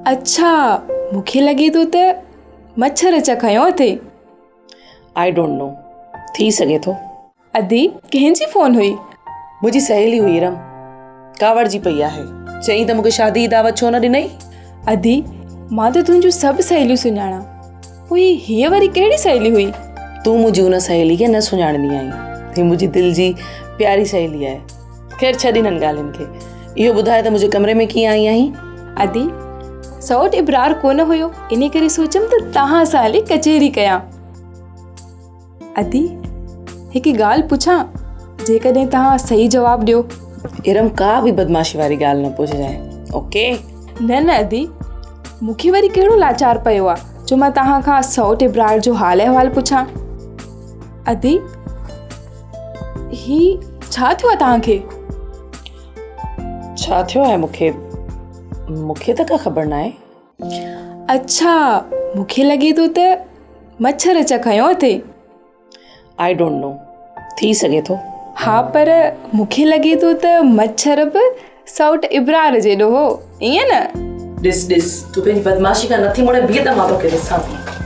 अच्छा, मूंखे लॻे थो त मच्छर चखयो अथई। आई डोंट नो, थी सघे थो। अदी, कंहिंजी फ़ोन हुई? मुंहिंजी सहेली हुई इरम, कावड़ जी पई आहे। चई त मूंखे शादी जी दावत छो न ॾिनई। अदी, मां त तुंहिंजूं सभु सहेलियूं सुञाणा, पोइ हीअ वरी कहिड़ी सहेली हुई? तूं मुंहिंजी उन सहेली खे न सुञाणंदी आहीं। हीअ मुंहिंजी दिलि जी प्यारी सहेली आहे। ख़ैर छॾ हिननि ॻाल्हियुनि खे। इहो ॿुधाए त मुंहिंजे कमरे में कीअं आई आहीं? अदी, सौट इब्रार कोन हुयो, इन करे सोचम त तव्हां सां हली कचहरी कयां। अदी, हिकु ॻाल्हि पुछां, जेकॾहिं तव्हां सही जवाबु ॾियो। इरम, का बि बदमाशी वारी ॻाल्हि न पुछजांइ, ओके? न अदी, मूंखे वरी कहिड़ो लाचार पियो आहे जो मां तव्हां खां सौट इब्रार जो हाल अहिवाल पुछां। अदी, ही छा थियो आहे तव्हांखे? छा थियो आहे मूंखे त का ख़बर न आहे। अच्छा, मूंखे लॻे थो त मच्छर चखयो अथई। आई डोंट नो, थी सघे थो। हा, पर मूंखे लॻे थो त मच्छर बि सौट इब्रार जेॾो हो, ईअं न? ॾिस तूं पंहिंजी बदमाशी खां नथी मुड़े, बीह त मां तोखे ॾिसां थी।